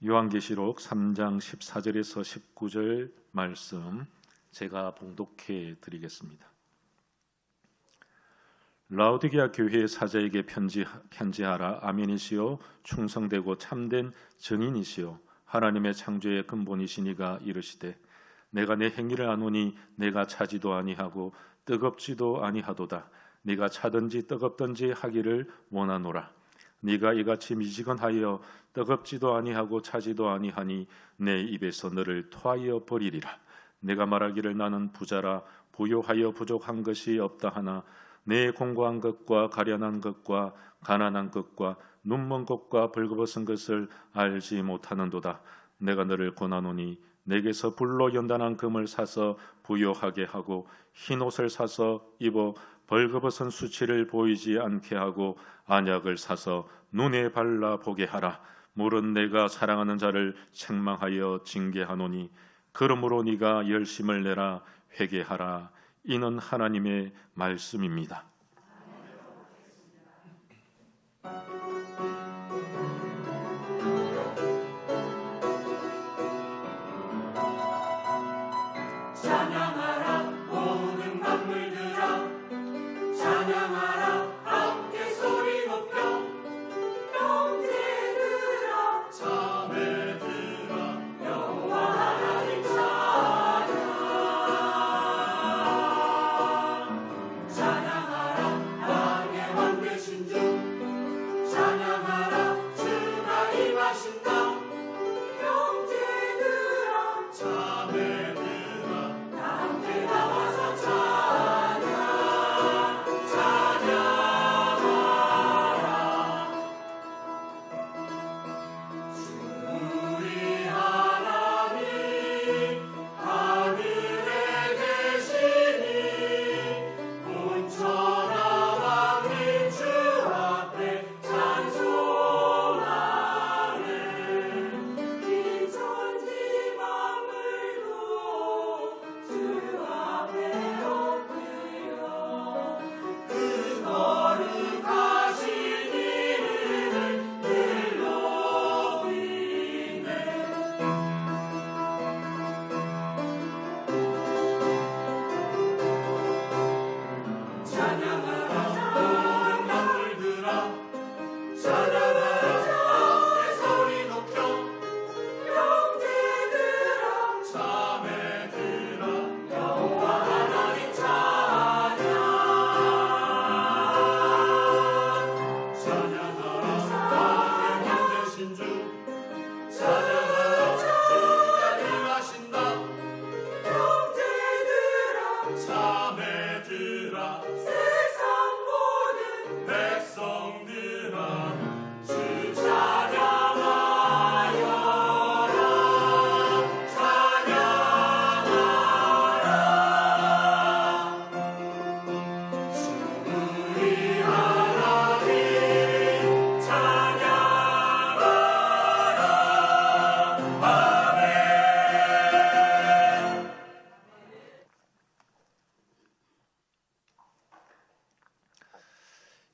요한계시록 3장 14절에서 19절 말씀 제가 봉독해 드리겠습니다. 라오디게아 교회의 사자에게 편지하라. 아멘이시요 충성되고 참된 증인이시요 하나님의 창조의 근본이시니가 이르시되 내가 내 행위를 아노니 내가 차지도 아니하고 뜨겁지도 아니하도다. 네가 차든지 뜨겁든지 하기를 원하노라. 네가 이같이 미지근하여 뜨겁지도 아니하고 차지도 아니하니 내 입에서 너를 토하여 버리리라. 내가 말하기를 나는 부자라 부요하여 부족한 것이 없다 하나 내 공고한 것과 가련한 것과 가난한 것과 눈먼 것과 벌거벗은 것을 알지 못하는도다. 내가 너를 권하노니 내게서 불로 연단한 금을 사서 부요하게 하고 흰 옷을 사서 입어 벌거벗은 수치를 보이지 않게 하고 안약을 사서 눈에 발라 보게 하라. 물은 내가 사랑하는 자를 책망하여 징계하노니 그러므로 네가 열심을 내라 회개하라. 이는 하나님의 말씀입니다.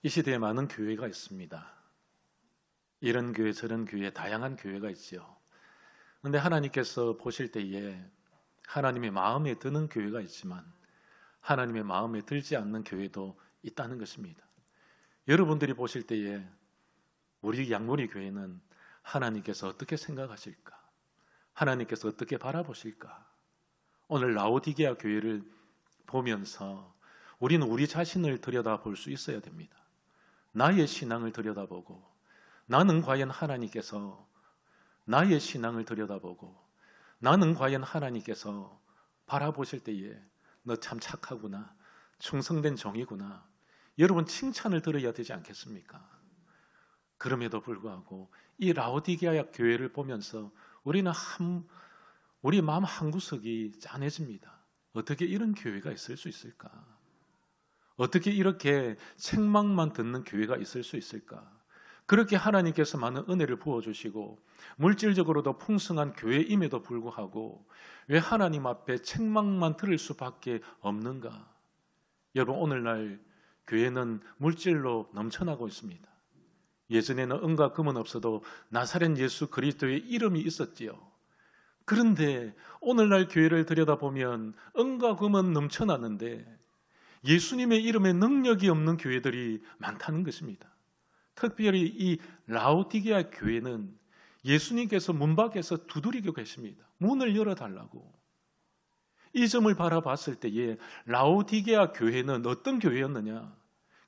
이 시대에 많은 교회가 있습니다. 이런 교회 저런 교회 다양한 교회가 있지요. 그런데 하나님께서 보실 때에 하나님의 마음에 드는 교회가 있지만 하나님의 마음에 들지 않는 교회도 있다는 것입니다. 여러분들이 보실 때에 우리 양모리 교회는 하나님께서 어떻게 생각하실까? 하나님께서 어떻게 바라보실까? 오늘 라오디게아 교회를 보면서 우리는 우리 자신을 들여다볼 수 있어야 됩니다. 나의 신앙을 들여다보고 나는 과연 하나님께서 나의 신앙을 들여다보고 나는 과연 하나님께서 바라보실 때에 너 참 착하구나, 충성된 종이구나, 여러분 칭찬을 들어야 되지 않겠습니까? 그럼에도 불구하고 이 라오디게아 교회를 보면서 우리 마음 한구석이 짠해집니다. 어떻게 이런 교회가 있을 수 있을까? 어떻게 이렇게 책망만 듣는 교회가 있을 수 있을까? 그렇게 하나님께서 많은 은혜를 부어주시고 물질적으로도 풍성한 교회임에도 불구하고 왜 하나님 앞에 책망만 들을 수밖에 없는가? 여러분 오늘날 교회는 물질로 넘쳐나고 있습니다. 예전에는 은과 금은 없어도 나사렛 예수 그리스도의 이름이 있었지요. 그런데 오늘날 교회를 들여다보면 은과 금은 넘쳐나는데 예수님의 이름에 능력이 없는 교회들이 많다는 것입니다. 특별히 이 라오디게아 교회는 예수님께서 문 밖에서 두드리고 계십니다. 문을 열어달라고. 이 점을 바라봤을 때에 라오디게아 교회는 어떤 교회였느냐?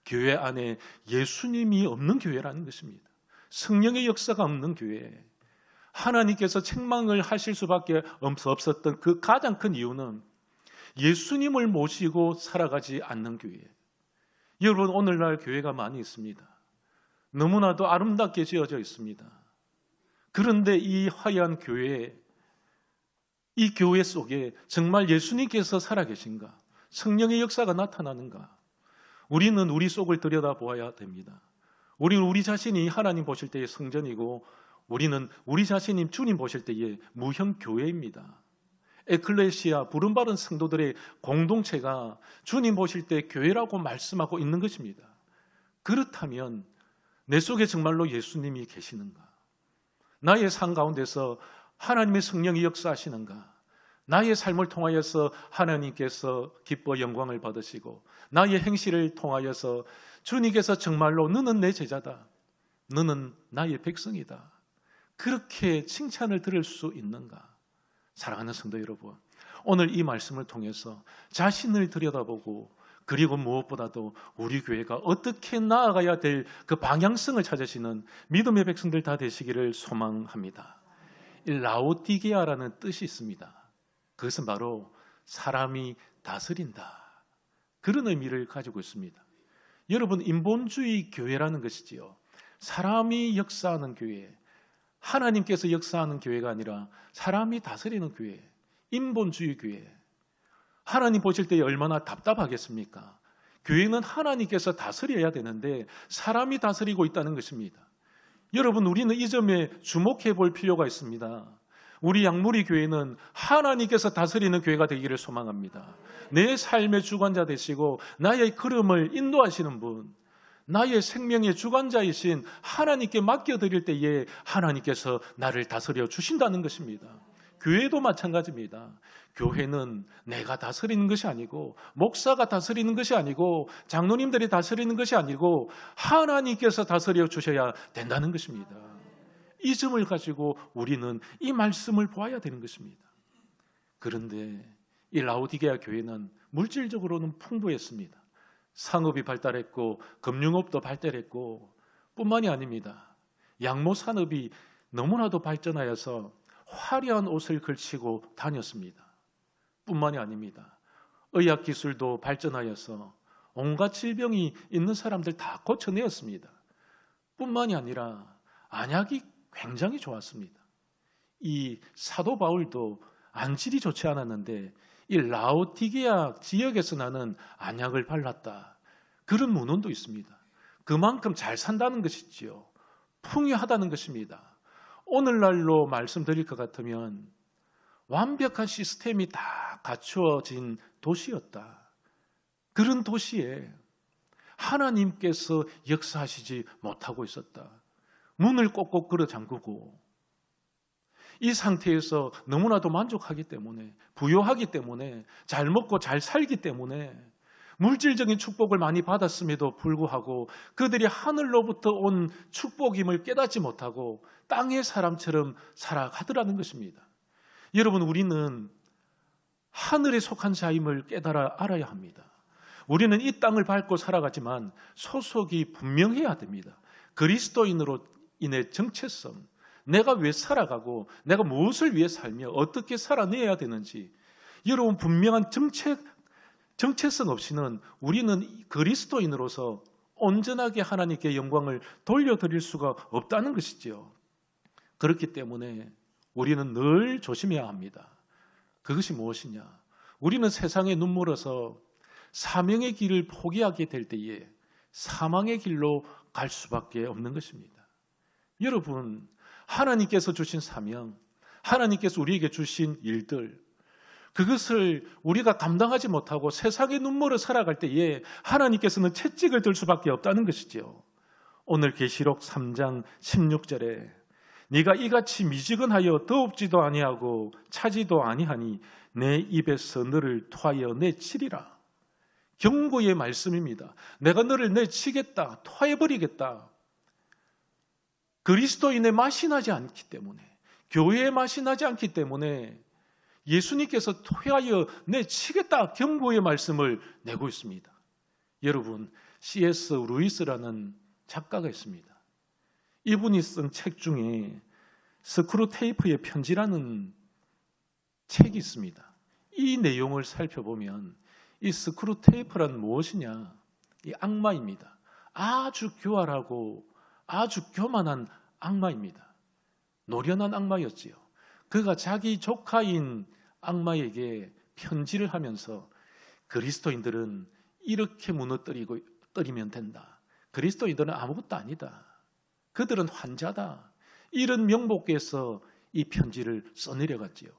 교회 안에 예수님이 없는 교회라는 것입니다. 성령의 역사가 없는 교회. 하나님께서 책망을 하실 수밖에 없었던 그 가장 큰 이유는 예수님을 모시고 살아가지 않는 교회. 여러분, 오늘날 교회가 많이 있습니다. 너무나도 아름답게 지어져 있습니다. 그런데 이 화려한 교회, 이 교회 속에 정말 예수님께서 살아계신가? 성령의 역사가 나타나는가? 우리는 우리 속을 들여다보아야 됩니다. 우리는 우리 자신이 하나님 보실 때의 성전이고 우리는 우리 자신이 주님 보실 때의 무형 교회입니다. 에클레시아, 부름받은 성도들의 공동체가 주님 보실 때 교회라고 말씀하고 있는 것입니다. 그렇다면 내 속에 정말로 예수님이 계시는가? 나의 삶 가운데서 하나님의 성령이 역사하시는가? 나의 삶을 통하여서 하나님께서 기뻐 영광을 받으시고 나의 행실을 통하여서 주님께서 정말로 너는 내 제자다. 너는 나의 백성이다. 그렇게 칭찬을 들을 수 있는가? 사랑하는 성도 여러분, 오늘 이 말씀을 통해서 자신을 들여다보고 그리고 무엇보다도 우리 교회가 어떻게 나아가야 될 그 방향성을 찾으시는 믿음의 백성들 다 되시기를 소망합니다. 이 라오디게아라는 뜻이 있습니다. 그것은 바로 사람이 다스린다. 그런 의미를 가지고 있습니다. 여러분, 인본주의 교회라는 것이지요. 사람이 역사하는 교회, 하나님께서 역사하는 교회가 아니라 사람이 다스리는 교회, 인본주의 교회. 하나님 보실 때 얼마나 답답하겠습니까? 교회는 하나님께서 다스려야 되는데 사람이 다스리고 있다는 것입니다. 여러분, 우리는 이 점에 주목해 볼 필요가 있습니다. 우리 양무리 교회는 하나님께서 다스리는 교회가 되기를 소망합니다. 내 삶의 주관자 되시고 나의 걸음을 인도하시는 분, 나의 생명의 주관자이신 하나님께 맡겨드릴 때에 하나님께서 나를 다스려 주신다는 것입니다. 교회도 마찬가지입니다. 교회는 내가 다스리는 것이 아니고 목사가 다스리는 것이 아니고 장로님들이 다스리는 것이 아니고 하나님께서 다스려 주셔야 된다는 것입니다. 이 점을 가지고 우리는 이 말씀을 보아야 되는 것입니다. 그런데 이 라오디게아 교회는 물질적으로는 풍부했습니다. 상업이 발달했고 금융업도 발달했고 뿐만이 아닙니다. 양모 산업이 너무나도 발전하여서 화려한 옷을 걸치고 다녔습니다. 뿐만이 아닙니다. 의학기술도 발전하여서 온갖 질병이 있는 사람들 다 고쳐내었습니다. 뿐만이 아니라 안약이 굉장히 좋았습니다. 이 사도 바울도 안질이 좋지 않았는데 이 라오디게아 지역에서 나는 안약을 발랐다. 그런 문헌도 있습니다. 그만큼 잘 산다는 것이지요. 풍요하다는 것입니다. 오늘날로 말씀드릴 것 같으면 완벽한 시스템이 다 갖추어진 도시였다. 그런 도시에 하나님께서 역사하시지 못하고 있었다. 문을 꼭꼭 걸어 잠그고 이 상태에서 너무나도 만족하기 때문에, 부유하기 때문에, 잘 먹고 잘 살기 때문에 물질적인 축복을 많이 받았음에도 불구하고 그들이 하늘로부터 온 축복임을 깨닫지 못하고 땅의 사람처럼 살아가더라는 것입니다. 여러분, 우리는 하늘에 속한 자임을 깨달아 알아야 합니다. 우리는 이 땅을 밟고 살아가지만 소속이 분명해야 됩니다. 그리스도인으로 인해 정체성, 내가 왜 살아가고 내가 무엇을 위해 살며 어떻게 살아내야 되는지, 여러분, 분명한 정체성 없이는 우리는 그리스도인으로서 온전하게 하나님께 영광을 돌려드릴 수가 없다는 것이지요. 그렇기 때문에 우리는 늘 조심해야 합니다. 그것이 무엇이냐? 우리는 세상에 눈물어서 사명의 길을 포기하게 될 때에 사망의 길로 갈 수밖에 없는 것입니다. 여러분, 하나님께서 주신 사명, 하나님께서 우리에게 주신 일들, 그것을 우리가 감당하지 못하고 세상의 눈물을 살아갈 때에 하나님께서는 채찍을 들 수밖에 없다는 것이지요. 오늘 계시록 3장 16절에 네가 이같이 미지근하여 더웁지도 아니하고 차지도 아니하니 내 입에서 너를 토하여 내치리라. 경고의 말씀입니다. 내가 너를 내치겠다, 토해버리겠다. 그리스도인의 맛이 나지 않기 때문에, 교회의 맛이 나지 않기 때문에 예수님께서 토하여 내치겠다 경고의 말씀을 내고 있습니다. 여러분, C.S. 루이스라는 작가가 있습니다. 이분이 쓴 책 중에 스크루테이프의 편지라는 책이 있습니다. 이 내용을 살펴보면 이 스크루테이프란 무엇이냐? 이 악마입니다. 아주 교활하고 아주 교만한 악마입니다. 노련한 악마였지요. 그가 자기 조카인 악마에게 편지를 하면서 그리스도인들은 이렇게 무너뜨리면 된다. 그리스도인들은 아무것도 아니다. 그들은 환자다. 이런 명목에서 이 편지를 써내려갔지요.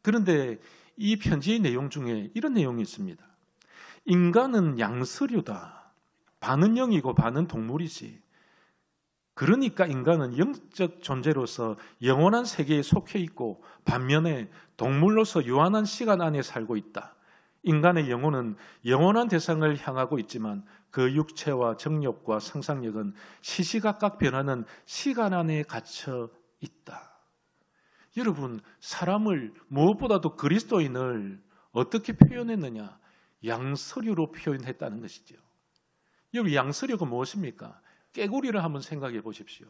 그런데 이 편지의 내용 중에 이런 내용이 있습니다. 인간은 양서류다. 반은 영이고 반은 동물이지. 그러니까 인간은 영적 존재로서 영원한 세계에 속해 있고 반면에 동물로서 유한한 시간 안에 살고 있다. 인간의 영혼은 영원한 대상을 향하고 있지만 그 육체와 정욕과 상상력은 시시각각 변하는 시간 안에 갇혀 있다. 여러분, 사람을 무엇보다도 그리스도인을 어떻게 표현했느냐? 양서류로 표현했다는 것이죠. 여러분, 양서류가 무엇입니까? 깨구리를 한번 생각해 보십시오.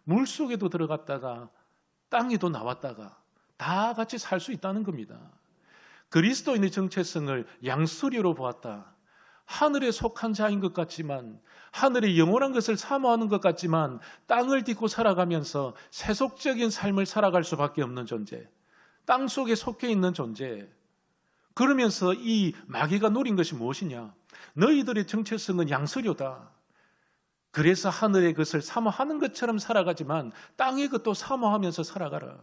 물속에도 들어갔다가 땅에도 나왔다가 다 같이 살 수 있다는 겁니다. 그리스도인의 정체성을 양서류로 보았다. 하늘에 속한 자인 것 같지만, 하늘의 영원한 것을 사모하는 것 같지만 땅을 딛고 살아가면서 세속적인 삶을 살아갈 수밖에 없는 존재, 땅 속에 속해 있는 존재. 그러면서 이 마귀가 노린 것이 무엇이냐? 너희들의 정체성은 양서류다. 그래서 하늘의 것을 사모하는 것처럼 살아가지만 땅의 것도 사모하면서 살아가라.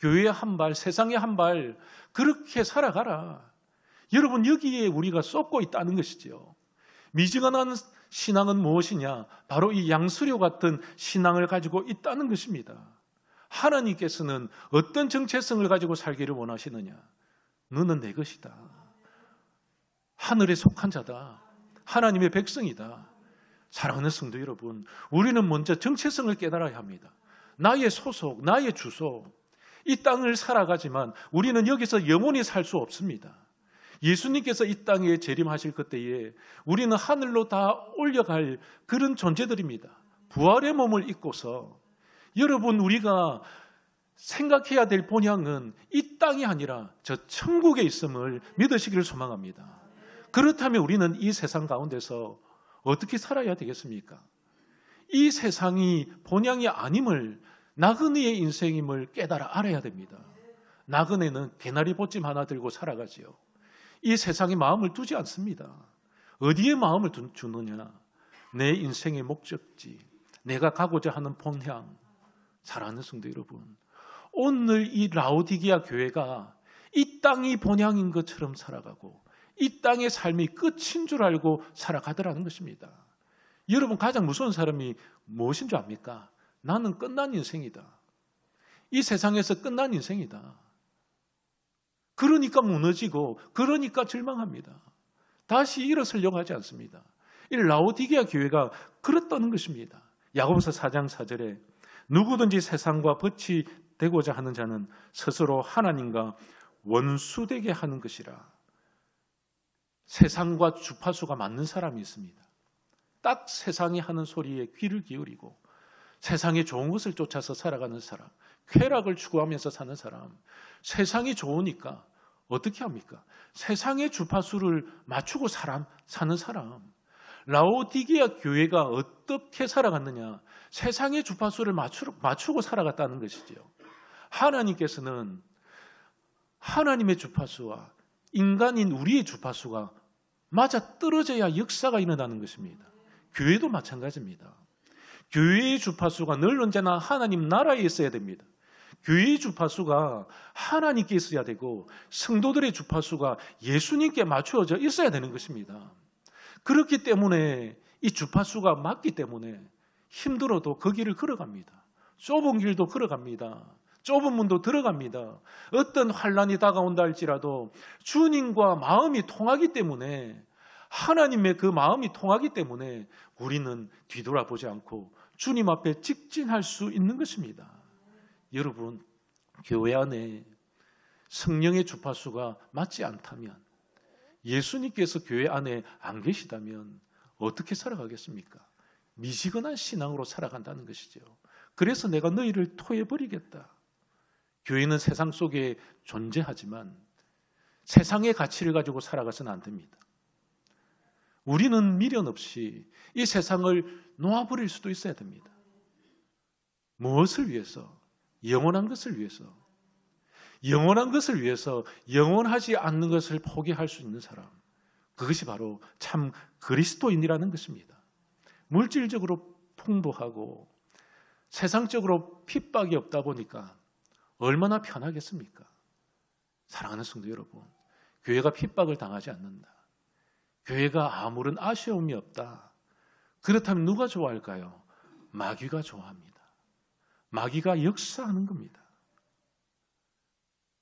교회의 한 발, 세상의 한 발, 그렇게 살아가라. 여러분, 여기에 우리가 쏟고 있다는 것이죠. 미지근한 신앙은 무엇이냐? 바로 이 양서류 같은 신앙을 가지고 있다는 것입니다. 하나님께서는 어떤 정체성을 가지고 살기를 원하시느냐? 너는 내 것이다. 하늘에 속한 자다. 하나님의 백성이다. 사랑하는 성도 여러분, 우리는 먼저 정체성을 깨달아야 합니다. 나의 소속, 나의 주소. 이 땅을 살아가지만 우리는 여기서 영원히 살 수 없습니다. 예수님께서 이 땅에 재림하실 그때에 우리는 하늘로 다 올려갈 그런 존재들입니다. 부활의 몸을 입고서. 여러분, 우리가 생각해야 될 본향은 이 땅이 아니라 저 천국에 있음을 믿으시기를 소망합니다. 그렇다면 우리는 이 세상 가운데서 어떻게 살아야 되겠습니까? 이 세상이 본향이 아님을, 나그네의 인생임을 깨달아 알아야 됩니다. 나그네는 개나리 보찜 하나 들고 살아가지요. 이 세상에 마음을 두지 않습니다. 어디에 마음을 두느냐? 내 인생의 목적지, 내가 가고자 하는 본향. 사랑하는 성도 여러분, 오늘 이 라오디게아 교회가 이 땅이 본향인 것처럼 살아가고 이 땅의 삶이 끝인 줄 알고 살아가더라는 것입니다. 여러분, 가장 무서운 사람이 무엇인 줄 압니까? 나는 끝난 인생이다. 이 세상에서 끝난 인생이다. 그러니까 무너지고 그러니까 절망합니다. 다시 일어서려고 하지 않습니다. 이 라오디게아 교회가 그렇다는 것입니다. 야고보서 4장 4절에 누구든지 세상과 벗이 되고자 하는 자는 스스로 하나님과 원수되게 하는 것이라. 세상과 주파수가 맞는 사람이 있습니다. 딱 세상이 하는 소리에 귀를 기울이고 세상에 좋은 것을 쫓아서 살아가는 사람, 쾌락을 추구하면서 사는 사람, 세상이 좋으니까 어떻게 합니까? 세상의 주파수를 맞추고 사는 사람. 라오디게아 교회가 어떻게 살아갔느냐? 세상의 주파수를 맞추고 살아갔다는 것이죠. 하나님께서는 하나님의 주파수와 인간인 우리의 주파수가 맞아 떨어져야 역사가 일어나는 것입니다. 교회도 마찬가지입니다. 교회의 주파수가 늘 언제나 하나님 나라에 있어야 됩니다. 교회의 주파수가 하나님께 있어야 되고 성도들의 주파수가 예수님께 맞추어져 있어야 되는 것입니다. 그렇기 때문에 이 주파수가 맞기 때문에 힘들어도 그 길을 걸어갑니다. 좁은 길도 걸어갑니다. 좁은 문도 들어갑니다. 어떤 환난이 다가온다 할지라도 주님과 마음이 통하기 때문에, 하나님의 그 마음이 통하기 때문에 우리는 뒤돌아보지 않고 주님 앞에 직진할 수 있는 것입니다. 여러분, 교회 안에 성령의 주파수가 맞지 않다면, 예수님께서 교회 안에 안 계시다면 어떻게 살아가겠습니까? 미지근한 신앙으로 살아간다는 것이죠. 그래서 내가 너희를 토해버리겠다. 교회는 세상 속에 존재하지만 세상의 가치를 가지고 살아가서는 안 됩니다. 우리는 미련 없이 이 세상을 놓아버릴 수도 있어야 됩니다. 무엇을 위해서? 영원한 것을 위해서. 영원한 것을 위해서 영원하지 않는 것을 포기할 수 있는 사람, 그것이 바로 참 그리스도인이라는 것입니다. 물질적으로 풍부하고 세상적으로 핍박이 없다 보니까 얼마나 편하겠습니까? 사랑하는 성도 여러분, 교회가 핍박을 당하지 않는다, 교회가 아무런 아쉬움이 없다, 그렇다면 누가 좋아할까요? 마귀가 좋아합니다. 마귀가 역사하는 겁니다.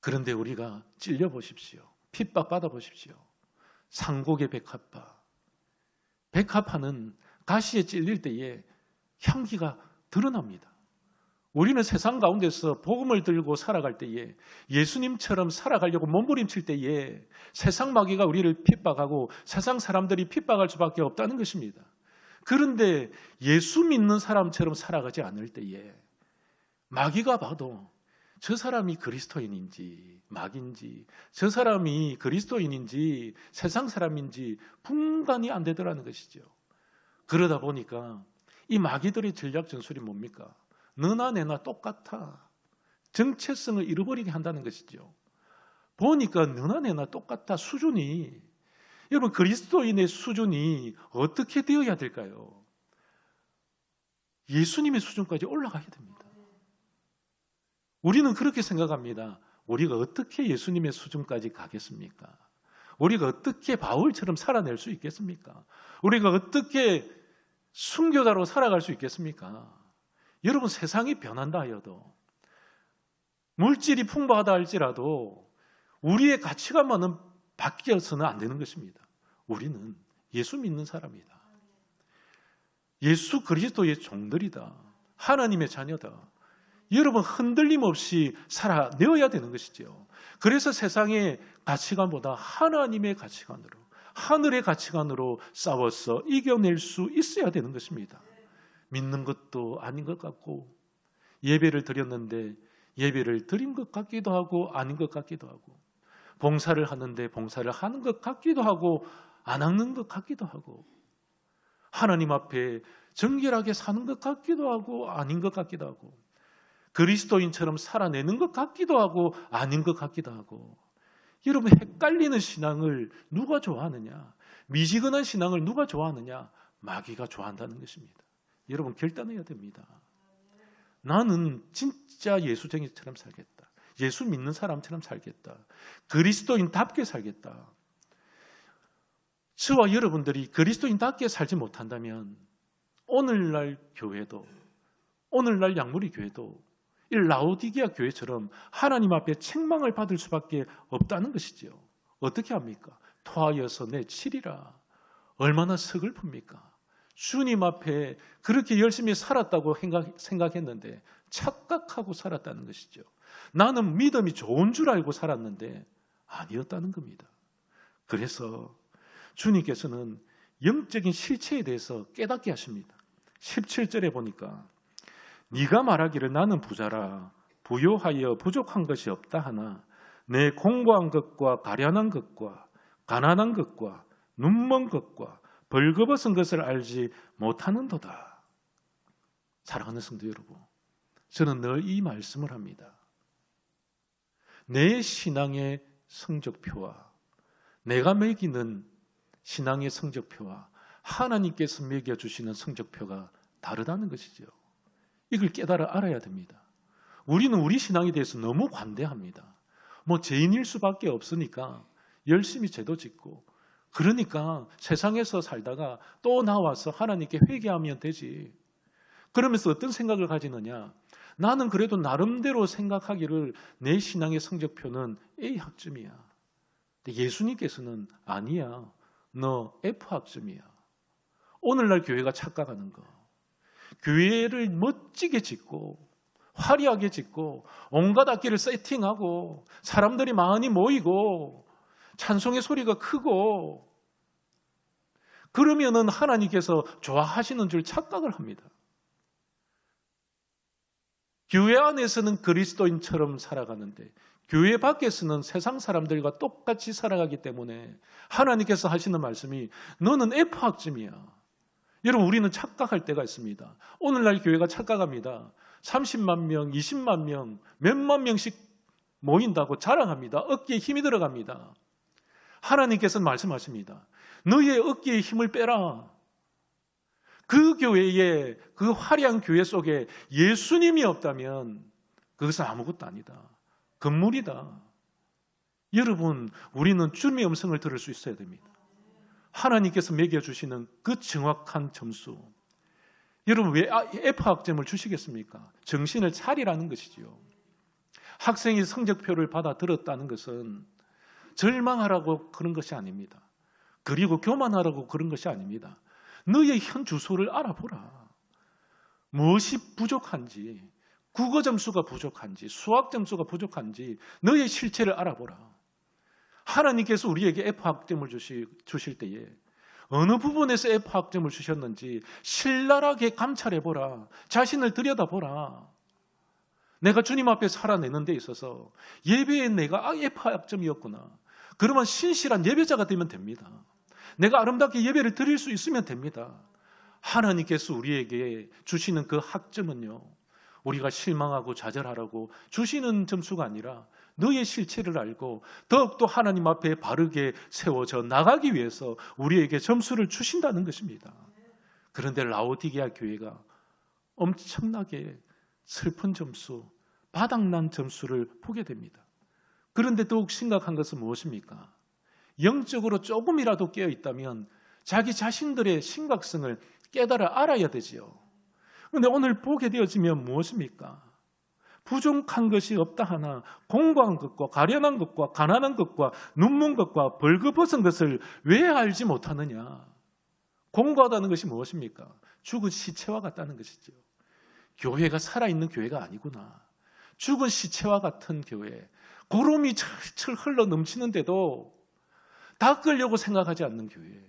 그런데 우리가 찔려보십시오. 핍박받아 보십시오. 상곡의 백합화. 백합화는 가시에 찔릴 때에 향기가 드러납니다. 우리는 세상 가운데서 복음을 들고 살아갈 때에, 예수님처럼 살아가려고 몸부림칠 때에 세상 마귀가 우리를 핍박하고 세상 사람들이 핍박할 수밖에 없다는 것입니다. 그런데 예수 믿는 사람처럼 살아가지 않을 때에 마귀가 봐도 저 사람이 그리스도인인지 마귀인지, 저 사람이 그리스도인인지 세상 사람인지 분간이 안 되더라는 것이죠. 그러다 보니까 이 마귀들의 전략 전술이 뭡니까? 너나 내나 똑같아. 정체성을 잃어버리게 한다는 것이죠. 보니까 너나 내나 똑같아. 수준이, 여러분, 그리스도인의 수준이 어떻게 되어야 될까요? 예수님의 수준까지 올라가야 됩니다. 우리는 그렇게 생각합니다. 우리가 어떻게 예수님의 수준까지 가겠습니까? 우리가 어떻게 바울처럼 살아낼 수 있겠습니까? 우리가 어떻게 순교자로 살아갈 수 있겠습니까? 여러분, 세상이 변한다 하여도, 물질이 풍부하다 할지라도 우리의 가치관만은 바뀌어서는 안 되는 것입니다. 우리는 예수 믿는 사람이다. 예수 그리스도의 종들이다. 하나님의 자녀다. 여러분, 흔들림 없이 살아내어야 되는 것이죠. 그래서 세상의 가치관보다 하나님의 가치관으로, 하늘의 가치관으로 싸워서 이겨낼 수 있어야 되는 것입니다. 믿는 것도 아닌 것 같고, 예배를 드렸는데 예배를 드린 것 같기도 하고 아닌 것 같기도 하고, 봉사를 하는데 봉사를 하는 것 같기도 하고 안 하는 것 같기도 하고, 하나님 앞에 정결하게 사는 것 같기도 하고 아닌 것 같기도 하고, 그리스도인처럼 살아내는 것 같기도 하고 아닌 것 같기도 하고. 여러분, 헷갈리는 신앙을 누가 좋아하느냐? 미지근한 신앙을 누가 좋아하느냐? 마귀가 좋아한다는 것입니다. 여러분, 결단해야 됩니다. 나는 진짜 예수쟁이처럼 살겠다. 예수 믿는 사람처럼 살겠다. 그리스도인답게 살겠다. 저와 여러분들이 그리스도인답게 살지 못한다면 오늘날 교회도, 오늘날 양무리 교회도 이 라오디게아 교회처럼 하나님 앞에 책망을 받을 수밖에 없다는 것이죠. 어떻게 합니까? 토하여서 내 치리라. 얼마나 서글픕니까? 주님 앞에 그렇게 열심히 살았다고 생각했는데 착각하고 살았다는 것이죠. 나는 믿음이 좋은 줄 알고 살았는데 아니었다는 겁니다. 그래서 주님께서는 영적인 실체에 대해서 깨닫게 하십니다. 17절에 보니까 네가 말하기를 나는 부자라 부요하여 부족한 것이 없다 하나 내 공고한 것과 가련한 것과 가난한 것과 눈먼 것과 벌거벗은 것을 알지 못하는도다. 사랑하는 성도 여러분, 저는 늘 이 말씀을 합니다. 내 신앙의 성적표와 내가 매기는 신앙의 성적표와 하나님께서 매겨주시는 성적표가 다르다는 것이죠. 이걸 깨달아 알아야 됩니다. 우리는 우리 신앙에 대해서 너무 관대합니다. 죄인일 수밖에 없으니까 열심히 제도 짓고, 그러니까 세상에서 살다가 또 나와서 하나님께 회개하면 되지. 그러면서 어떤 생각을 가지느냐? 나는 그래도 나름대로 생각하기를 내 신앙의 성적표는 A 학점이야. 근데 예수님께서는 아니야. 너 F 학점이야. 오늘날 교회가 착각하는 거. 교회를 멋지게 짓고 화려하게 짓고 온갖 악기를 세팅하고 사람들이 많이 모이고 찬송의 소리가 크고 그러면은 하나님께서 좋아하시는 줄 착각을 합니다. 교회 안에서는 그리스도인처럼 살아가는데 교회 밖에서는 세상 사람들과 똑같이 살아가기 때문에 하나님께서 하시는 말씀이 너는 F 학점이야. 여러분, 우리는 착각할 때가 있습니다. 오늘날 교회가 착각합니다. 30만 명, 20만 명, 몇만 명씩 모인다고 자랑합니다. 어깨에 힘이 들어갑니다. 하나님께서는 말씀하십니다. 너의 어깨에 힘을 빼라. 그 교회에, 그 화려한 교회 속에 예수님이 없다면 그것은 아무것도 아니다. 건물이다. 여러분, 우리는 주님의 음성을 들을 수 있어야 됩니다. 하나님께서 매겨주시는 그 정확한 점수. 여러분, 왜 F 학점을 주시겠습니까? 정신을 차리라는 것이지요. 학생이 성적표를 받아 들었다는 것은 절망하라고 그런 것이 아닙니다. 그리고 교만하라고 그런 것이 아닙니다. 너의 현 주소를 알아보라. 무엇이 부족한지, 국어 점수가 부족한지, 수학 점수가 부족한지 너의 실체를 알아보라. 하나님께서 우리에게 F 학점을 주실 때에 어느 부분에서 F 학점을 주셨는지 신랄하게 감찰해보라. 자신을 들여다보라. 내가 주님 앞에 살아내는 데 있어서 예배에 내가 F 학점이었구나. 그러면 신실한 예배자가 되면 됩니다. 내가 아름답게 예배를 드릴 수 있으면 됩니다. 하나님께서 우리에게 주시는 그 학점은요, 우리가 실망하고 좌절하라고 주시는 점수가 아니라 너의 실체를 알고 더욱더 하나님 앞에 바르게 세워져 나가기 위해서 우리에게 점수를 주신다는 것입니다. 그런데 라오디게아 교회가 엄청나게 슬픈 점수, 바닥난 점수를 보게 됩니다. 그런데 더욱 심각한 것은 무엇입니까? 영적으로 조금이라도 깨어 있다면 자기 자신들의 심각성을 깨달아 알아야 되지요. 그런데 오늘 보게 되어지면 무엇입니까? 부족한 것이 없다 하나 공고한 것과 가련한 것과 가난한 것과 눈먼 것과 벌거벗은 것을 왜 알지 못하느냐? 공고하다는 것이 무엇입니까? 죽은 시체와 같다는 것이죠. 교회가 살아있는 교회가 아니구나. 죽은 시체와 같은 교회, 고름이 철철 흘러 넘치는데도 닦으려고 생각하지 않는 교회,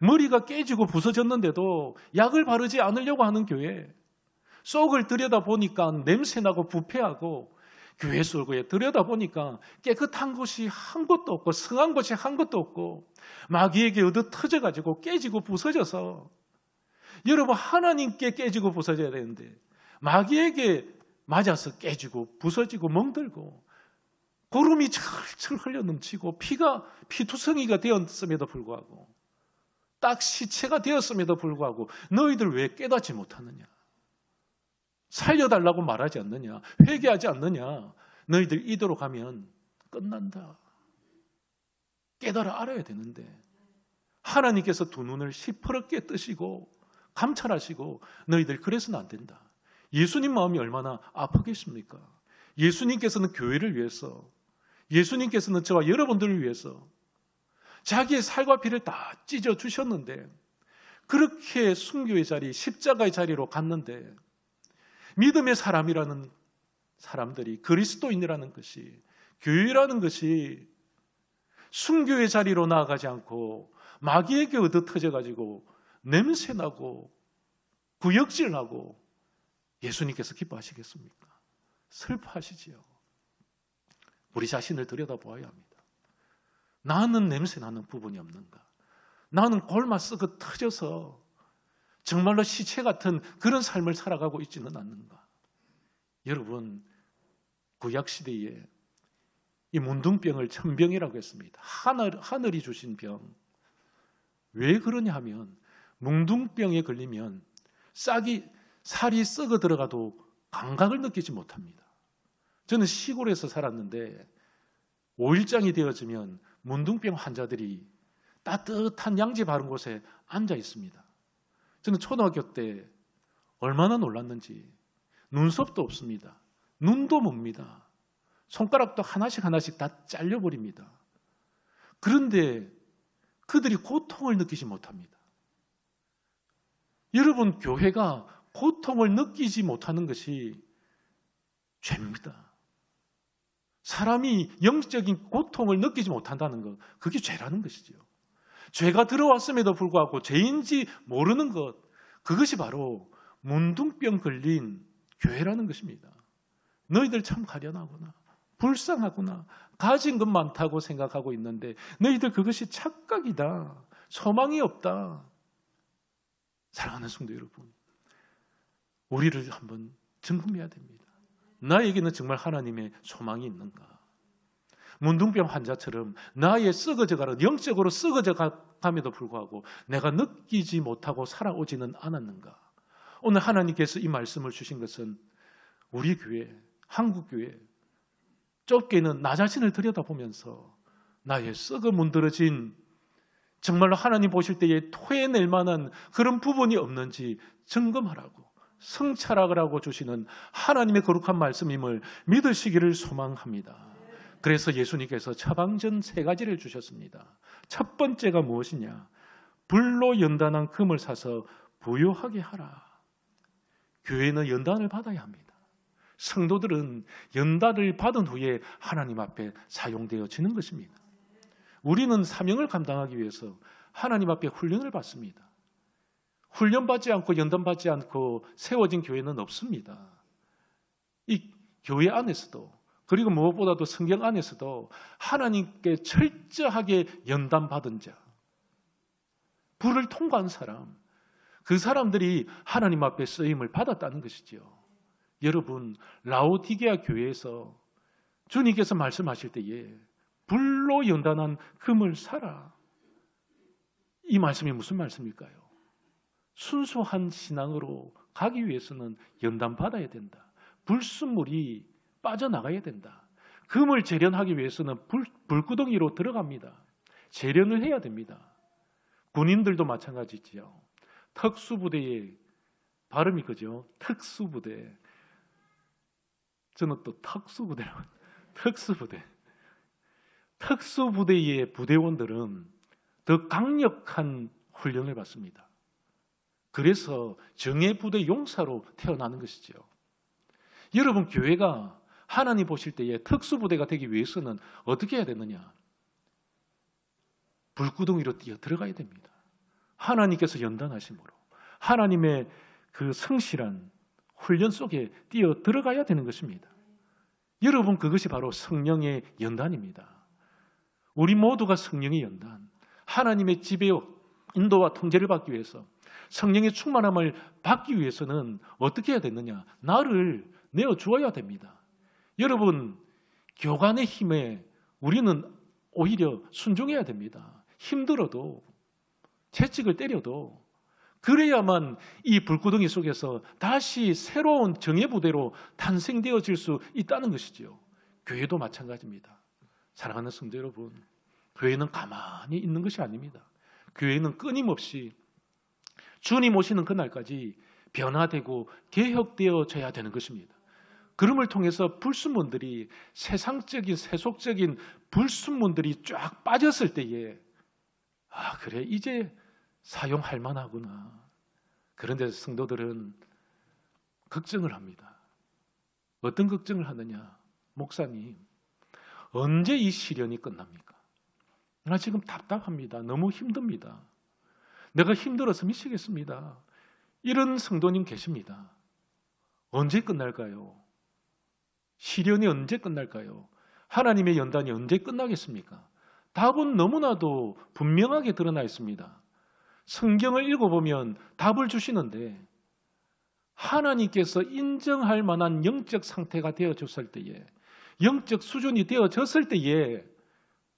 머리가 깨지고 부서졌는데도 약을 바르지 않으려고 하는 교회, 속을 들여다보니까 냄새나고 부패하고 교회 속에 들여다보니까 깨끗한 곳이 한 곳도 없고 성한 곳이 한 곳도 없고 마귀에게 얻어 터져가지고 깨지고 부서져서, 여러분, 하나님께 깨지고 부서져야 되는데 마귀에게 맞아서 깨지고 부서지고 멍들고 고름이 철철 흘려 넘치고 피투성이가 되었음에도 불구하고 딱 시체가 되었음에도 불구하고 너희들 왜 깨닫지 못하느냐? 살려달라고 말하지 않느냐? 회개하지 않느냐? 너희들 이대로 가면 끝난다. 깨달아 알아야 되는데 하나님께서 두 눈을 시퍼렇게 뜨시고 감찰하시고 너희들 그래서는 안 된다. 예수님 마음이 얼마나 아프겠습니까? 예수님께서는 교회를 위해서, 예수님께서는 저와 여러분들을 위해서 자기의 살과 피를 다 찢어 주셨는데 그렇게 순교의 자리, 십자가의 자리로 갔는데 믿음의 사람이라는 사람들이, 그리스도인이라는 것이, 교회라는 것이 순교의 자리로 나아가지 않고 마귀에게 얻어 터져가지고 냄새나고 구역질나고 예수님께서 기뻐하시겠습니까? 슬퍼하시지요. 우리 자신을 들여다보아야 합니다. 나는 냄새나는 부분이 없는가? 나는 골마 썩어 터져서 정말로 시체 같은 그런 삶을 살아가고 있지는 않는가? 여러분, 구약시대에 이 문둥병을 천병이라고 했습니다. 하늘이 주신 병. 왜 그러냐 하면 문둥병에 걸리면 살이 썩어 들어가도 감각을 느끼지 못합니다. 저는 시골에서 살았는데 5일장이 되어지면 문둥병 환자들이 따뜻한 양지 바른 곳에 앉아 있습니다. 저는 초등학교 때 얼마나 놀랐는지. 눈썹도 없습니다. 눈도 멉니다. 손가락도 하나씩 하나씩 다 잘려버립니다. 그런데 그들이 고통을 느끼지 못합니다. 여러분, 교회가 고통을 느끼지 못하는 것이 죄입니다. 사람이 영적인 고통을 느끼지 못한다는 것, 그게 죄라는 것이죠. 죄가 들어왔음에도 불구하고 죄인지 모르는 것, 그것이 바로 문둥병 걸린 교회라는 것입니다. 너희들 참 가련하구나, 불쌍하구나, 가진 것 많다고 생각하고 있는데 너희들 그것이 착각이다, 소망이 없다. 사랑하는 성도 여러분, 우리를 한번 점검해야 됩니다. 나에게는 정말 하나님의 소망이 있는가? 문둥병 환자처럼 나의 썩어져가는, 영적으로 썩어져 감에도 불구하고 내가 느끼지 못하고 살아오지는 않았는가? 오늘 하나님께서 이 말씀을 주신 것은 우리 교회, 한국교회, 좁게는 나 자신을 들여다보면서 나의 썩어 문드러진, 정말로 하나님 보실 때에 토해낼 만한 그런 부분이 없는지 점검하라고, 성찰하라고 주시는 하나님의 거룩한 말씀임을 믿으시기를 소망합니다. 그래서 예수님께서 처방전 3가지를 주셨습니다. 첫 번째가 무엇이냐? 불로 연단한 금을 사서 부요하게 하라. 교회는 연단을 받아야 합니다. 성도들은 연단을 받은 후에 하나님 앞에 사용되어지는 것입니다. 우리는 사명을 감당하기 위해서 하나님 앞에 훈련을 받습니다. 훈련받지 않고 연단받지 않고 세워진 교회는 없습니다. 이 교회 안에서도, 그리고 무엇보다도 성경 안에서도 하나님께 철저하게 연단받은 자, 불을 통과한 사람, 그 사람들이 하나님 앞에 쓰임을 받았다는 것이죠. 여러분, 라오디게아 교회에서 주님께서 말씀하실 때에 불로 연단한 금을 사라, 이 말씀이 무슨 말씀일까요? 순수한 신앙으로 가기 위해서는 연단받아야 된다. 불순물이 빠져나가야 된다. 금을 재련하기 위해서는 불구덩이로 들어갑니다. 재련을 해야 됩니다. 군인들도 마찬가지지요. 특수부대의 발음이 그죠? 특수부대. 저는 또 특수부대라고. 특수부대. 특수부대의 부대원들은 더 강력한 훈련을 받습니다. 그래서 정예부대 용사로 태어나는 것이죠. 여러분, 교회가 하나님 보실 때에 특수부대가 되기 위해서는 어떻게 해야 되느냐? 불구덩이로 뛰어 들어가야 됩니다. 하나님께서 연단하심으로 하나님의 그 성실한 훈련 속에 뛰어 들어가야 되는 것입니다. 여러분, 그것이 바로 성령의 연단입니다. 우리 모두가 성령의 연단, 하나님의 지배와 인도와 통제를 받기 위해서, 성령의 충만함을 받기 위해서는 어떻게 해야 되느냐? 나를 내어주어야 됩니다. 여러분, 교관의 힘에 우리는 오히려 순종해야 됩니다. 힘들어도, 채찍을 때려도, 그래야만 이 불구덩이 속에서 다시 새로운 정예부대로 탄생되어질 수 있다는 것이지요. 교회도 마찬가지입니다. 사랑하는 성도 여러분, 교회는 가만히 있는 것이 아닙니다. 교회는 끊임없이 주님 오시는 그날까지 변화되고 개혁되어져야 되는 것입니다. 그럼을 통해서 불순물들이, 세상적인 세속적인 불순물들이 쫙 빠졌을 때에 그래, 이제 사용할 만하구나. 그런데 성도들은 걱정을 합니다. 어떤 걱정을 하느냐? 목사님, 언제 이 시련이 끝납니까? 나 지금 답답합니다. 너무 힘듭니다. 내가 힘들어서 미치겠습니다. 이런 성도님 계십니다. 언제 끝날까요? 시련이 언제 끝날까요? 하나님의 연단이 언제 끝나겠습니까? 답은 너무나도 분명하게 드러나 있습니다. 성경을 읽어보면 답을 주시는데, 하나님께서 인정할 만한 영적 상태가 되어졌을 때에, 영적 수준이 되어졌을 때에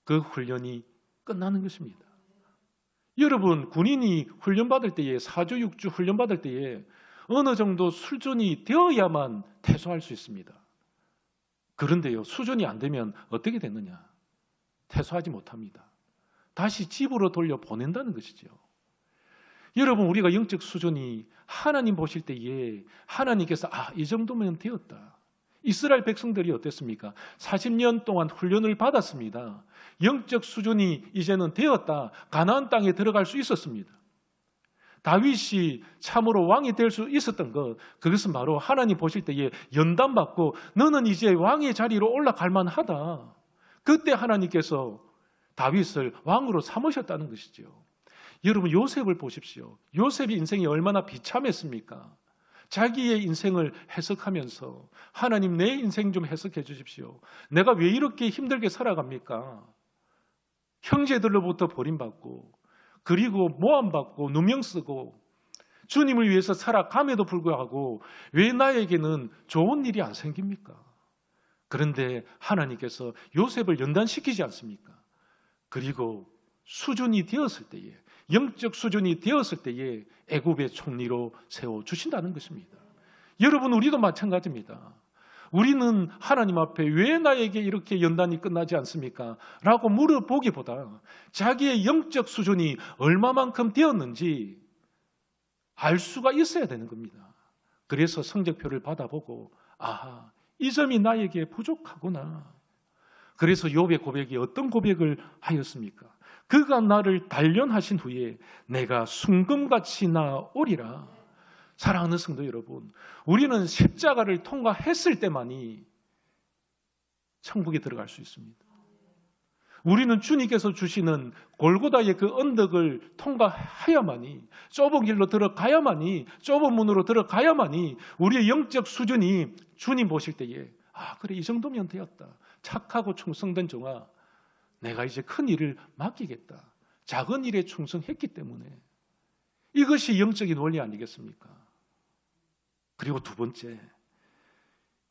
그 훈련이 끝나는 것입니다. 여러분, 군인이 훈련받을 때에, 4주 6주 훈련받을 때에 어느 정도 수준이 되어야만 퇴소할 수 있습니다. 그런데요, 수준이 안 되면 어떻게 되느냐? 퇴소하지 못합니다. 다시 집으로 돌려보낸다는 것이죠. 여러분, 우리가 영적 수준이 하나님 보실 때에 하나님께서 이 정도면 되었다. 이스라엘 백성들이 어땠습니까? 40년 동안 훈련을 받았습니다. 영적 수준이 이제는 되었다. 가나안 땅에 들어갈 수 있었습니다. 다윗이 참으로 왕이 될 수 있었던 것, 그것은 바로 하나님 보실 때에 연단받고 너는 이제 왕의 자리로 올라갈 만하다. 그때 하나님께서 다윗을 왕으로 삼으셨다는 것이죠. 여러분, 요셉을 보십시오. 요셉의 인생이 얼마나 비참했습니까? 자기의 인생을 해석하면서 하나님, 내 인생 좀 해석해 주십시오. 내가 왜 이렇게 힘들게 살아갑니까? 형제들로부터 버림받고, 그리고 모함받고 누명 쓰고 주님을 위해서 살아감에도 불구하고 왜 나에게는 좋은 일이 안 생깁니까? 그런데 하나님께서 요셉을 연단시키지 않습니까? 그리고 수준이 되었을 때에, 영적 수준이 되었을 때에 애굽의 총리로 세워주신다는 것입니다. 여러분, 우리도 마찬가지입니다. 우리는 하나님 앞에 왜 나에게 이렇게 연단이 끝나지 않습니까? 라고 물어보기보다 자기의 영적 수준이 얼마만큼 되었는지 알 수가 있어야 되는 겁니다. 그래서 성적표를 받아보고 이 점이 나에게 부족하구나. 그래서 욥의 고백이 어떤 고백을 하였습니까? 그가 나를 단련하신 후에 내가 순금같이 나오리라. 사랑하는 성도 여러분, 우리는 십자가를 통과했을 때만이 천국에 들어갈 수 있습니다. 우리는 주님께서 주시는 골고다의 그 언덕을 통과해야만이, 좁은 길로 들어가야만이, 좁은 문으로 들어가야만이 우리의 영적 수준이 주님 보실 때에 그래, 이 정도면 되었다. 착하고 충성된 종아, 내가 이제 큰 일을 맡기겠다. 작은 일에 충성했기 때문에. 이것이 영적인 원리 아니겠습니까? 그리고 두 번째,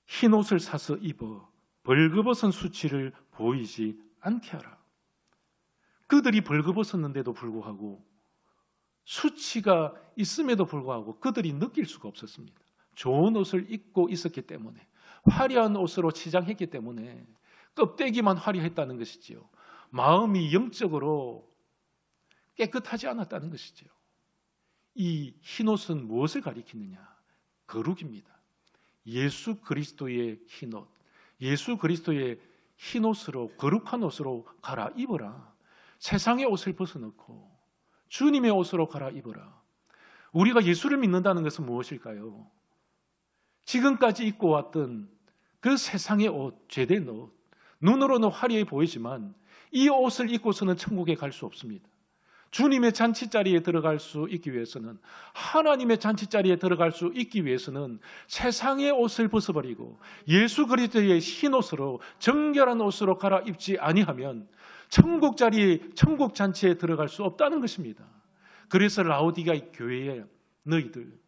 흰 옷을 사서 입어 벌거벗은 수치를 보이지 않게 하라. 그들이 벌거벗었는데도 불구하고, 수치가 있음에도 불구하고 그들이 느낄 수가 없었습니다. 좋은 옷을 입고 있었기 때문에, 화려한 옷으로 치장했기 때문에 껍데기만 화려했다는 것이지요. 마음이 영적으로 깨끗하지 않았다는 것이죠. 이 흰옷은 무엇을 가리키느냐? 거룩입니다. 예수 그리스도의 흰옷, 예수 그리스도의 흰옷으로, 거룩한 옷으로 갈아입어라. 세상의 옷을 벗어놓고 주님의 옷으로 갈아입어라. 우리가 예수를 믿는다는 것은 무엇일까요? 지금까지 입고 왔던 그 세상의 옷, 죄된 옷, 눈으로는 화려해 보이지만 이 옷을 입고서는 천국에 갈 수 없습니다. 주님의 잔치자리에 들어갈 수 있기 위해서는, 하나님의 잔치자리에 들어갈 수 있기 위해서는 세상의 옷을 벗어버리고 예수 그리스도의 흰 옷으로, 정결한 옷으로 갈아입지 아니하면 천국 자리에, 천국 잔치에 들어갈 수 없다는 것입니다. 그래서 라오디게아 교회에 너희들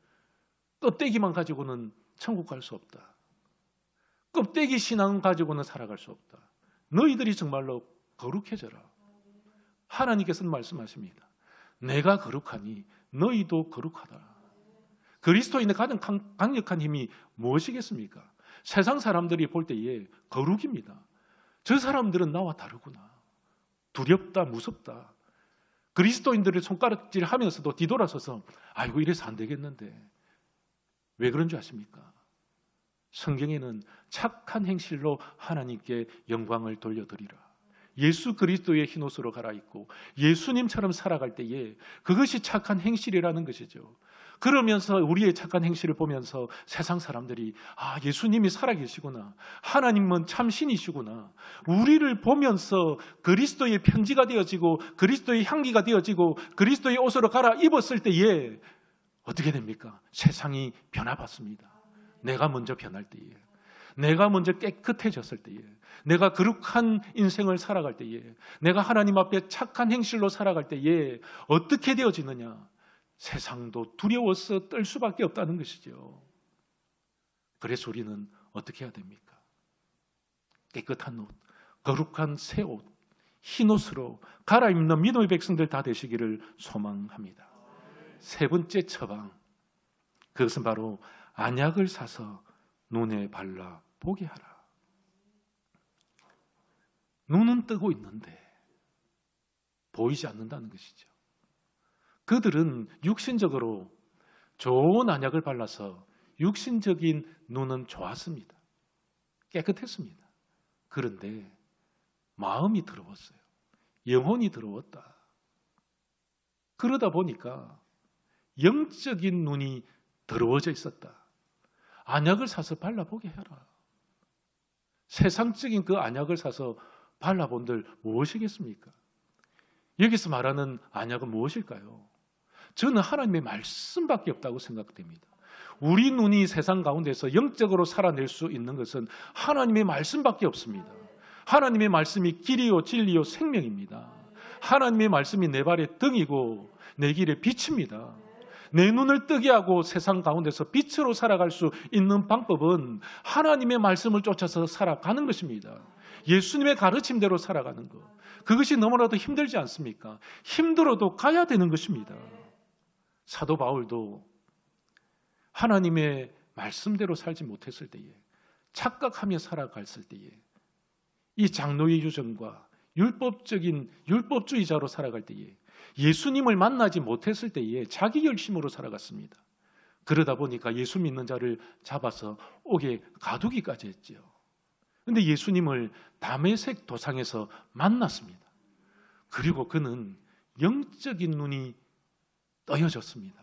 껍데기만 가지고는 천국 갈 수 없다. 껍데기 신앙 가지고는 살아갈 수 없다. 너희들이 정말로 거룩해져라. 하나님께서는 말씀하십니다. 내가 거룩하니 너희도 거룩하다. 그리스도인의 가장 강력한 힘이 무엇이겠습니까? 세상 사람들이 볼 때에 거룩입니다. 저 사람들은 나와 다르구나. 두렵다, 무섭다. 그리스도인들을 손가락질 하면서도 뒤돌아서서 아이고, 이래서 안 되겠는데. 왜 그런 줄 아십니까? 성경에는 착한 행실로 하나님께 영광을 돌려드리라. 예수 그리스도의 흰옷으로 갈아입고 예수님처럼 살아갈 때에 그것이 착한 행실이라는 것이죠. 그러면서 우리의 착한 행실을 보면서 세상 사람들이 예수님이 살아계시구나, 하나님은 참신이시구나, 우리를 보면서 그리스도의 편지가 되어지고 그리스도의 향기가 되어지고 그리스도의 옷으로 갈아입었을 때에 어떻게 됩니까? 세상이 변화받습니다. 내가 먼저 변할 때에, 내가 먼저 깨끗해졌을 때에, 내가 거룩한 인생을 살아갈 때에, 내가 하나님 앞에 착한 행실로 살아갈 때에 어떻게 되어지느냐? 세상도 두려워서 떨 수밖에 없다는 것이죠. 그래서 우리는 어떻게 해야 됩니까? 깨끗한 옷, 거룩한 새 옷, 흰 옷으로 갈아입는 믿음의 백성들 다 되시기를 소망합니다. 세 번째 처방, 그것은 바로 안약을 사서 눈에 발라 보게 하라. 눈은 뜨고 있는데 보이지 않는다는 것이죠. 그들은 육신적으로 좋은 안약을 발라서 육신적인 눈은 좋았습니다. 깨끗했습니다. 그런데 마음이 더러웠어요. 영혼이 더러웠다. 그러다 보니까 영적인 눈이 더러워져 있었다. 안약을 사서 발라보게 해라. 세상적인 그 안약을 사서 발라본들 무엇이겠습니까? 여기서 말하는 안약은 무엇일까요? 저는 하나님의 말씀밖에 없다고 생각됩니다. 우리 눈이 세상 가운데서 영적으로 살아낼 수 있는 것은 하나님의 말씀밖에 없습니다. 하나님의 말씀이 길이요 진리요 생명입니다. 하나님의 말씀이 내 발의 등이고 내 길의 빛입니다. 내 눈을 뜨게 하고 세상 가운데서 빛으로 살아갈 수 있는 방법은 하나님의 말씀을 쫓아서 살아가는 것입니다. 예수님의 가르침대로 살아가는 것. 그것이 너무나도 힘들지 않습니까? 힘들어도 가야 되는 것입니다. 사도 바울도 하나님의 말씀대로 살지 못했을 때에, 착각하며 살아갔을 때에, 이 장로의 유전과 율법주의자로 살아갈 때에, 예수님을 만나지 못했을 때에 자기 열심으로 살아갔습니다. 그러다 보니까 예수 믿는 자를 잡아서 옥에 가두기까지 했지요. 그런데 예수님을 다메섹 도상에서 만났습니다. 그리고 그는 영적인 눈이 떠여졌습니다.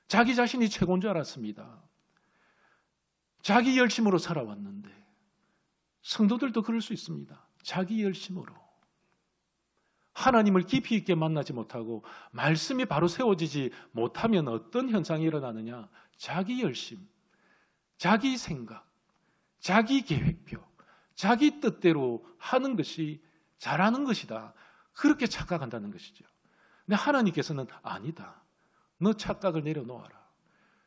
자기 자신이 최고인 줄 알았습니다. 자기 열심으로 살아왔는데, 성도들도 그럴 수 있습니다. 자기 열심으로 하나님을 깊이 있게 만나지 못하고 말씀이 바로 세워지지 못하면 어떤 현상이 일어나느냐? 자기 열심, 자기 생각, 자기 계획표, 자기 뜻대로 하는 것이 잘하는 것이다. 그렇게 착각한다는 것이죠. 근데 하나님께서는 아니다. 너 착각을 내려놓아라.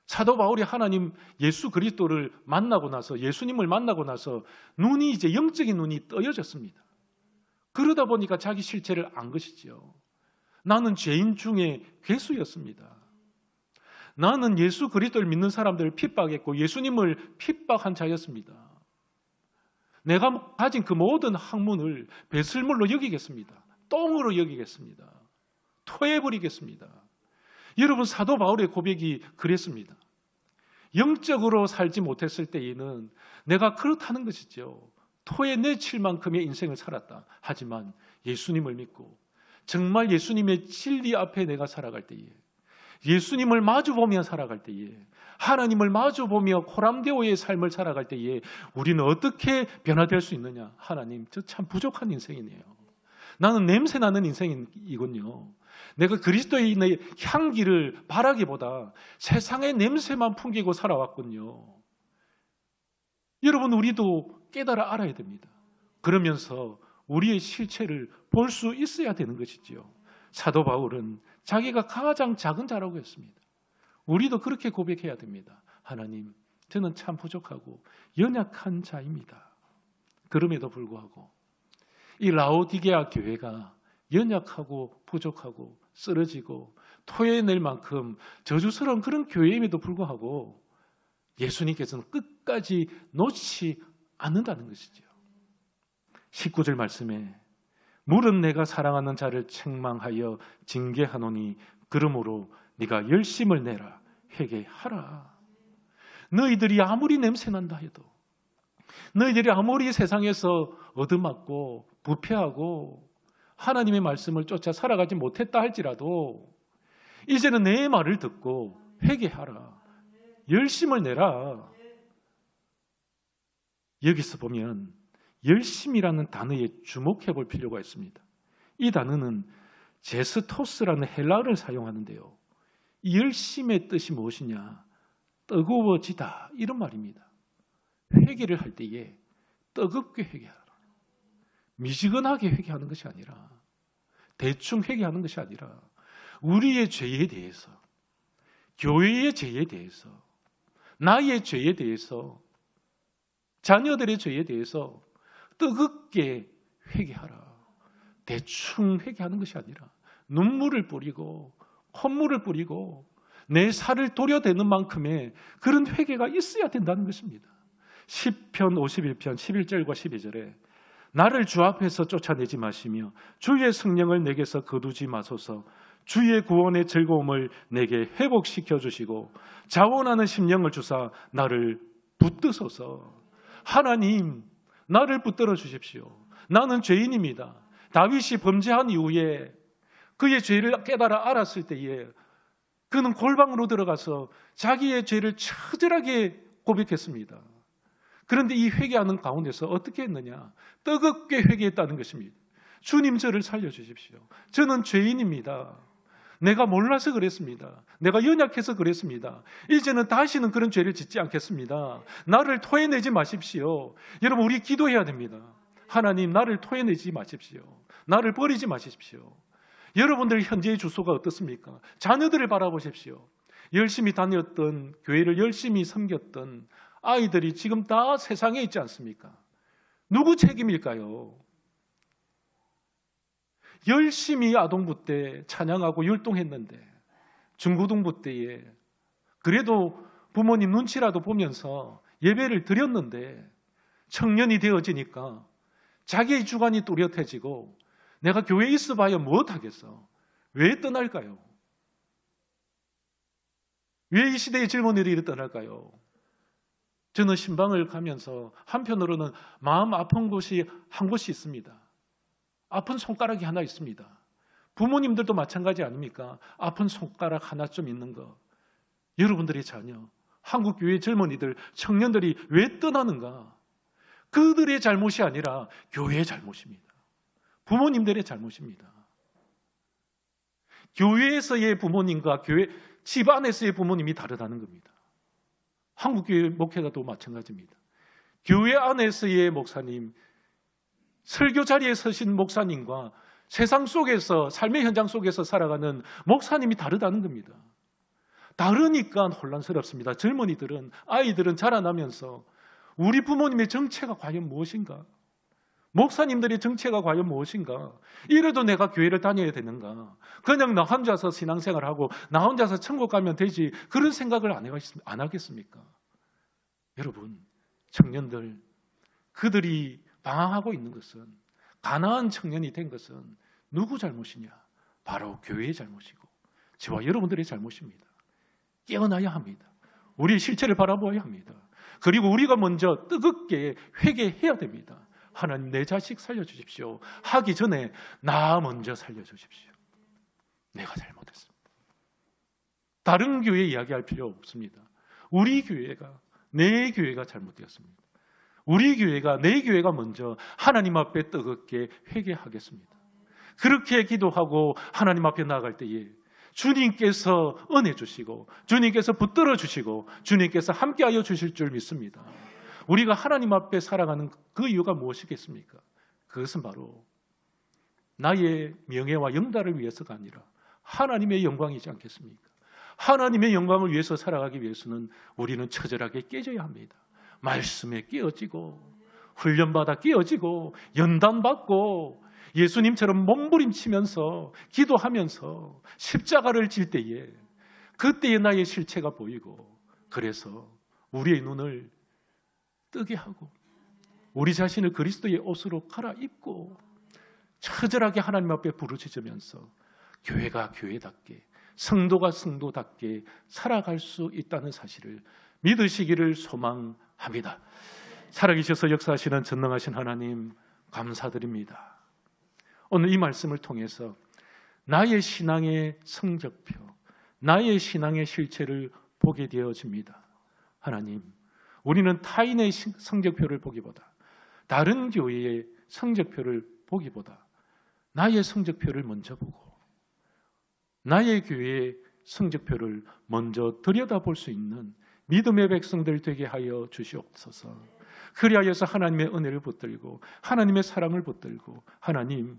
사도 바울이 하나님 예수 그리스도를 만나고 나서, 예수님을 만나고 나서 눈이 이제 영적인 눈이 떠여졌습니다. 그러다 보니까 자기 실체를 안 것이지요. 나는 죄인 중에 괴수였습니다. 나는 예수 그리스도를 믿는 사람들을 핍박했고 예수님을 핍박한 자였습니다. 내가 가진 그 모든 학문을 배설물로 여기겠습니다. 똥으로 여기겠습니다. 토해버리겠습니다. 여러분, 사도 바울의 고백이 그랬습니다. 영적으로 살지 못했을 때에는 내가 그렇다는 것이죠. 토에 내칠 만큼의 인생을 살았다. 하지만 예수님을 믿고 정말 예수님의 진리 앞에 내가 살아갈 때에, 예수님을 마주보며 살아갈 때에, 하나님을 마주보며 코람데오의 삶을 살아갈 때에 우리는 어떻게 변화될 수 있느냐? 하나님, 저 참 부족한 인생이네요. 나는 냄새나는 인생이군요. 내가 그리스도의 향기를 바라기보다 세상의 냄새만 풍기고 살아왔군요. 여러분, 우리도 깨달아 알아야 됩니다. 그러면서 우리의 실체를 볼 수 있어야 되는 것이지요. 사도 바울은 자기가 가장 작은 자라고 했습니다. 우리도 그렇게 고백해야 됩니다. 하나님, 저는 참 부족하고 연약한 자입니다. 그럼에도 불구하고 이 라오디게아 교회가 연약하고 부족하고 쓰러지고 토해낼 만큼 저주스러운 그런 교회임에도 불구하고 예수님께서는 끝까지 놓지 않는다는 것이죠. 19절 말씀에 물은 내가 사랑하는 자를 책망하여 징계하노니 그러므로 네가 열심을 내라, 회개하라. 너희들이 아무리 냄새난다 해도, 너희들이 아무리 세상에서 얻어맞고 부패하고 하나님의 말씀을 쫓아 살아가지 못했다 할지라도 이제는 내 말을 듣고 회개하라, 열심을 내라. 여기서 보면 열심이라는 단어에 주목해 볼 필요가 있습니다. 이 단어는 제스토스라는 헬라어를 사용하는데요. 이 열심의 뜻이 무엇이냐? 뜨거워지다, 이런 말입니다. 회개를 할 때에 뜨겁게 회개하라. 미지근하게 회개하는 것이 아니라, 대충 회개하는 것이 아니라 우리의 죄에 대해서, 교회의 죄에 대해서, 나의 죄에 대해서, 자녀들의 죄에 대해서 뜨겁게 회개하라. 대충 회개하는 것이 아니라 눈물을 뿌리고 콧물을 뿌리고 내 살을 도려대는 만큼의 그런 회개가 있어야 된다는 것입니다. 시편 51편 11절과 12절에 나를 주 앞에서 쫓아내지 마시며 주의 성령을 내게서 거두지 마소서. 주의 구원의 즐거움을 내게 회복시켜 주시고 자원하는 심령을 주사 나를 붙드소서. 하나님, 나를 붙들어 주십시오. 나는 죄인입니다. 다윗이 범죄한 이후에 그의 죄를 깨달아 알았을 때에 그는 골방으로 들어가서 자기의 죄를 처절하게 고백했습니다. 그런데 이 회개하는 가운데서 어떻게 했느냐? 뜨겁게 회개했다는 것입니다. 주님, 저를 살려주십시오. 저는 죄인입니다. 내가 몰라서 그랬습니다. 내가 연약해서 그랬습니다. 이제는 다시는 그런 죄를 짓지 않겠습니다. 나를 토해내지 마십시오. 여러분, 우리 기도해야 됩니다. 하나님, 나를 토해내지 마십시오. 나를 버리지 마십시오. 여러분들 현재의 주소가 어떻습니까? 자녀들을 바라보십시오. 열심히 다녔던, 교회를 열심히 섬겼던 아이들이 지금 다 세상에 있지 않습니까? 누구 책임일까요? 열심히 아동부 때 찬양하고 율동했는데, 중고등부 때에 그래도 부모님 눈치라도 보면서 예배를 드렸는데 청년이 되어지니까 자기의 주관이 뚜렷해지고 내가 교회에 있어봐야 무엇하겠어? 왜 떠날까요? 왜 이 시대의 젊은이들이 떠날까요? 저는 신방을 가면서 한편으로는 마음 아픈 곳이 한 곳이 있습니다. 아픈 손가락이 하나 있습니다. 부모님들도 마찬가지 아닙니까? 아픈 손가락 하나 좀 있는 거. 여러분들의 자녀, 한국교회 젊은이들, 청년들이 왜 떠나는가? 그들의 잘못이 아니라 교회의 잘못입니다. 부모님들의 잘못입니다. 교회에서의 부모님과 교회 집 안에서의 부모님이 다르다는 겁니다. 한국교회 목회자도 마찬가지입니다. 교회 안에서의 목사님, 설교 자리에 서신 목사님과 세상 속에서, 삶의 현장 속에서 살아가는 목사님이 다르다는 겁니다. 다르니까 혼란스럽습니다. 젊은이들은, 아이들은 자라나면서 우리 부모님의 정체가 과연 무엇인가? 목사님들의 정체가 과연 무엇인가? 이래도 내가 교회를 다녀야 되는가? 그냥 나 혼자서 신앙생활하고 나 혼자서 천국 가면 되지, 그런 생각을 안 하겠습니까? 여러분, 청년들, 그들이 방황하고 있는 것은, 가난한 청년이 된 것은 누구 잘못이냐? 바로 교회의 잘못이고 저와 여러분들의 잘못입니다. 깨어나야 합니다. 우리의 실체를 바라보아야 합니다. 그리고 우리가 먼저 뜨겁게 회개해야 됩니다. 하나님, 내 자식 살려주십시오. 하기 전에 나 먼저 살려주십시오. 내가 잘못했습니다. 다른 교회 이야기할 필요 없습니다. 우리 교회가, 내 교회가 잘못되었습니다. 우리 교회가, 내 교회가 먼저 하나님 앞에 뜨겁게 회개하겠습니다. 그렇게 기도하고 하나님 앞에 나아갈 때에 주님께서 은혜 주시고 주님께서 붙들어 주시고 주님께서 함께하여 주실 줄 믿습니다. 우리가 하나님 앞에 살아가는 그 이유가 무엇이겠습니까? 그것은 바로 나의 명예와 영달을 위해서가 아니라 하나님의 영광이지 않겠습니까? 하나님의 영광을 위해서 살아가기 위해서는 우리는 처절하게 깨져야 합니다. 말씀에 깨어지고 훈련받아 깨어지고 연단받고 예수님처럼 몸부림치면서 기도하면서 십자가를 질 때에 그때의 나의 실체가 보이고, 그래서 우리의 눈을 뜨게 하고 우리 자신을 그리스도의 옷으로 갈아입고 처절하게 하나님 앞에 부르짖으면서 교회가 교회답게, 성도가 성도답게 살아갈 수 있다는 사실을 믿으시기를 소망합니다. 살아계셔서 역사하시는 전능하신 하나님, 감사드립니다. 오늘 이 말씀을 통해서 나의 신앙의 성적표, 나의 신앙의 실체를 보게 되어집니다. 하나님, 우리는 타인의 성적표를 보기보다, 다른 교회의 성적표를 보기보다 나의 성적표를 먼저 보고 나의 교회의 성적표를 먼저 들여다볼 수 있는 믿음의 백성들 되게 하여 주시옵소서. 그리하여서 하나님의 은혜를 붙들고 하나님의 사랑을 붙들고, 하나님,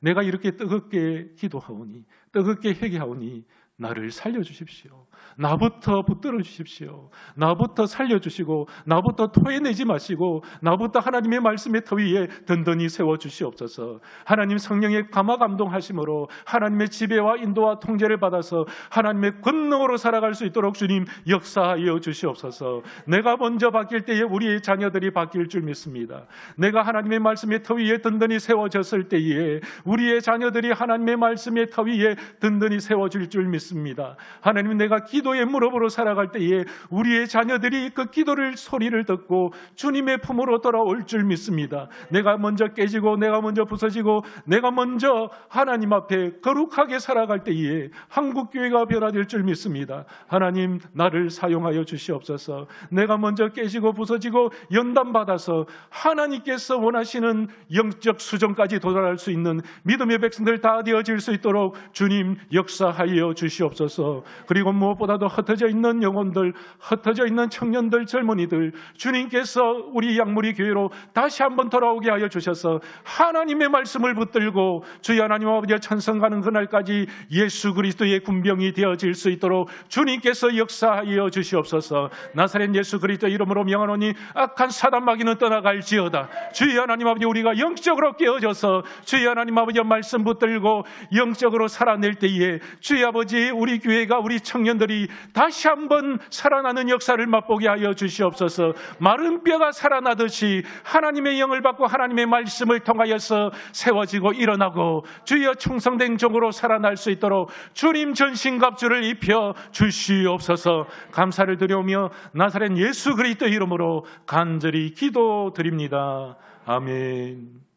내가 이렇게 뜨겁게 기도하오니, 뜨겁게 회개하오니 나를 살려주십시오. 나부터 붙들어 주십시오. 나부터 살려주시고 나부터 토해내지 마시고 나부터 하나님의 말씀의 터 위에 든든히 세워주시옵소서. 하나님 성령의 감화 감동하심으로 하나님의 지배와 인도와 통제를 받아서 하나님의 권능으로 살아갈 수 있도록 주님 역사하여 주시옵소서. 내가 먼저 바뀔 때에 우리의 자녀들이 바뀔 줄 믿습니다. 내가 하나님의 말씀의 터 위에 든든히 세워졌을 때에 우리의 자녀들이 하나님의 말씀의 터 위에 든든히 세워질 줄 믿습니다. 하나님, 내가 기도의 무릎으로 살아갈 때에 우리의 자녀들이 그 기도를 소리를 듣고 주님의 품으로 돌아올 줄 믿습니다. 내가 먼저 깨지고 내가 먼저 부서지고 내가 먼저 하나님 앞에 거룩하게 살아갈 때에 한국교회가 변화될 줄 믿습니다. 하나님, 나를 사용하여 주시옵소서. 내가 먼저 깨지고 부서지고 연단받아서 하나님께서 원하시는 영적 수준까지 도달할 수 있는 믿음의 백성들 다 되어질 수 있도록 주님 역사하여 주시옵소서. 그리고 무엇보다도 흩어져 있는 영혼들, 흩어져 있는 청년들, 젊은이들, 주님께서 우리 양무리 교회로 다시 한번 돌아오게 하여 주셔서 하나님의 말씀을 붙들고 주의 하나님 아버지의 천성 가는 그날까지 예수 그리스도의 군병이 되어질 수 있도록 주님께서 역사하여 주시옵소서. 나사렛 예수 그리스도 이름으로 명하노니 악한 사단 마귀는 떠나갈지어다. 주의 하나님 아버지, 우리가 영적으로 깨어져서 주의 하나님 아버지의 말씀 붙들고 영적으로 살아낼 때에 주의 아버지, 우리 교회가, 우리 청년들이 다시 한번 살아나는 역사를 맛보게 하여 주시옵소서. 마른 뼈가 살아나듯이 하나님의 영을 받고 하나님의 말씀을 통하여서 세워지고 일어나고 주여 충성된 종으로 살아날 수 있도록 주님 전신갑주를 입혀 주시옵소서. 감사를 드려오며 나사렛 예수 그리스도 이름으로 간절히 기도드립니다. 아멘.